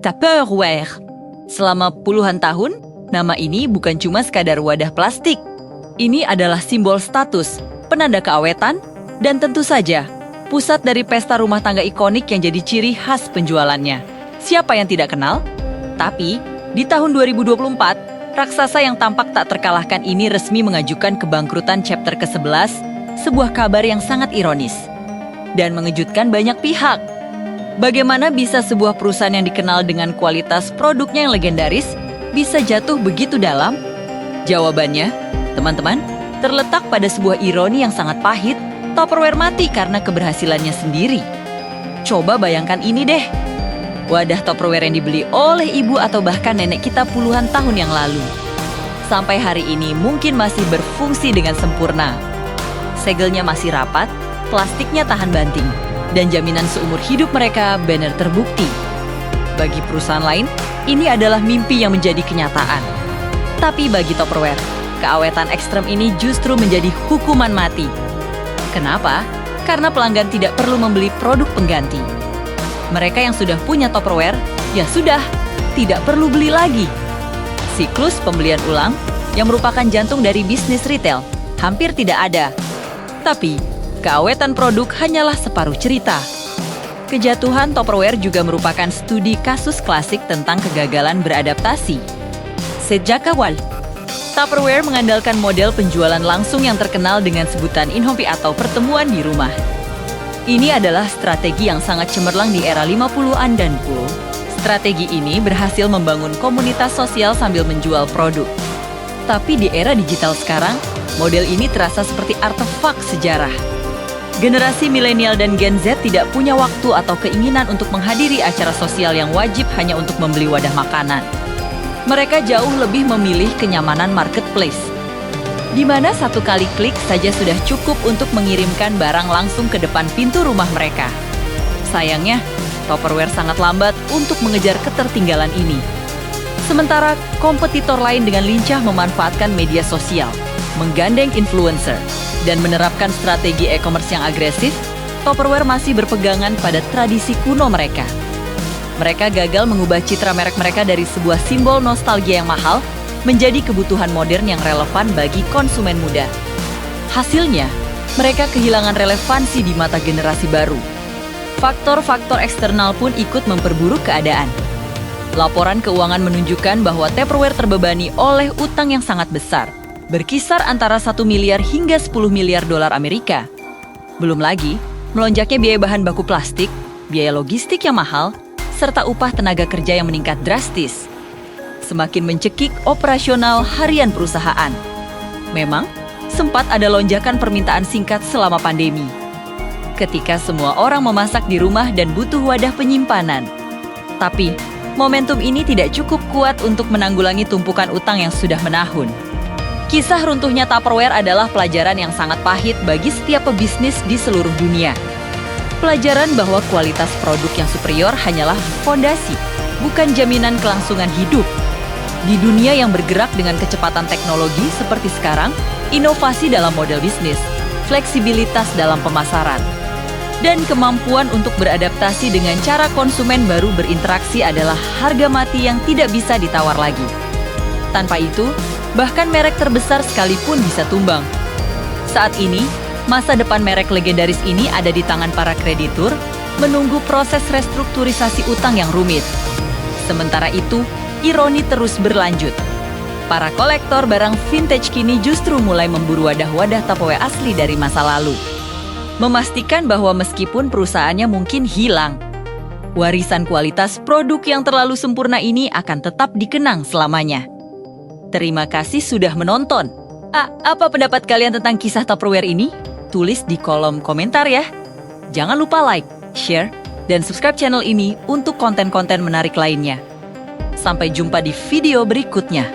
Tupperware. Selama puluhan tahun, nama ini bukan cuma sekadar wadah plastik. Ini adalah simbol status, penanda keawetan, dan tentu saja pusat dari pesta rumah tangga ikonik yang jadi ciri khas penjualannya. Siapa yang tidak kenal? Tapi, di tahun 2024, raksasa yang tampak tak terkalahkan ini resmi mengajukan kebangkrutan chapter ke-11, sebuah kabar yang sangat ironis dan mengejutkan banyak pihak. Bagaimana bisa sebuah perusahaan yang dikenal dengan kualitas produknya yang legendaris bisa jatuh begitu dalam? Jawabannya, teman-teman, terletak pada sebuah ironi yang sangat pahit. Tupperware mati karena keberhasilannya sendiri. Coba bayangkan ini deh. Wadah Tupperware yang dibeli oleh ibu atau bahkan nenek kita puluhan tahun yang lalu. Sampai hari ini mungkin masih berfungsi dengan sempurna. Segelnya masih rapat, plastiknya tahan banting, dan jaminan seumur hidup mereka benar terbukti. Bagi perusahaan lain, ini adalah mimpi yang menjadi kenyataan. Tapi bagi Tupperware, keawetan ekstrem ini justru menjadi hukuman mati. Kenapa? Karena pelanggan tidak perlu membeli produk pengganti. Mereka yang sudah punya Tupperware, ya sudah, tidak perlu beli lagi. Siklus pembelian ulang, yang merupakan jantung dari bisnis retail, hampir tidak ada. Tapi, keawetan produk hanyalah separuh cerita. Kejatuhan Tupperware juga merupakan studi kasus klasik tentang kegagalan beradaptasi. Sejak awal, Tupperware mengandalkan model penjualan langsung yang terkenal dengan sebutan in-home atau pertemuan di rumah. Ini adalah strategi yang sangat cemerlang di era 50-an dan puluh. Strategi ini berhasil membangun komunitas sosial sambil menjual produk. Tapi di era digital sekarang, model ini terasa seperti artefak sejarah. Generasi milenial dan Gen Z tidak punya waktu atau keinginan untuk menghadiri acara sosial yang wajib hanya untuk membeli wadah makanan. Mereka jauh lebih memilih kenyamanan marketplace, di mana satu kali klik saja sudah cukup untuk mengirimkan barang langsung ke depan pintu rumah mereka. Sayangnya, Tupperware sangat lambat untuk mengejar ketertinggalan ini. Sementara kompetitor lain dengan lincah memanfaatkan media sosial, menggandeng influencer, dan menerapkan strategi e-commerce yang agresif, Tupperware masih berpegangan pada tradisi kuno mereka. Mereka gagal mengubah citra merek mereka dari sebuah simbol nostalgia yang mahal menjadi kebutuhan modern yang relevan bagi konsumen muda. Hasilnya, mereka kehilangan relevansi di mata generasi baru. Faktor-faktor eksternal pun ikut memperburuk keadaan. Laporan keuangan menunjukkan bahwa Tupperware terbebani oleh utang yang sangat besar, berkisar antara 1 miliar hingga 10 miliar dolar Amerika. Belum lagi, melonjaknya biaya bahan baku plastik, biaya logistik yang mahal, serta upah tenaga kerja yang meningkat drastis. Semakin mencekik operasional harian perusahaan. Memang, sempat ada lonjakan permintaan singkat selama pandemi. Ketika semua orang memasak di rumah dan butuh wadah penyimpanan. Tapi, momentum ini tidak cukup kuat untuk menanggulangi tumpukan utang yang sudah menahun. Kisah runtuhnya Tupperware adalah pelajaran yang sangat pahit bagi setiap pebisnis di seluruh dunia. Pelajaran bahwa kualitas produk yang superior hanyalah fondasi, bukan jaminan kelangsungan hidup. Di dunia yang bergerak dengan kecepatan teknologi seperti sekarang, inovasi dalam model bisnis, fleksibilitas dalam pemasaran, dan kemampuan untuk beradaptasi dengan cara konsumen baru berinteraksi adalah harga mati yang tidak bisa ditawar lagi. Tanpa itu, bahkan merek terbesar sekalipun bisa tumbang. Saat ini, masa depan merek legendaris ini ada di tangan para kreditur, menunggu proses restrukturisasi utang yang rumit. Sementara itu, ironi terus berlanjut. Para kolektor barang vintage kini justru mulai memburu wadah-wadah Tupperware asli dari masa lalu. Memastikan bahwa meskipun perusahaannya mungkin hilang, warisan kualitas produk yang terlalu sempurna ini akan tetap dikenang selamanya. Terima kasih sudah menonton. Apa pendapat kalian tentang kisah Tupperware ini? Tulis di kolom komentar ya. Jangan lupa like, share, dan subscribe channel ini untuk konten-konten menarik lainnya. Sampai jumpa di video berikutnya.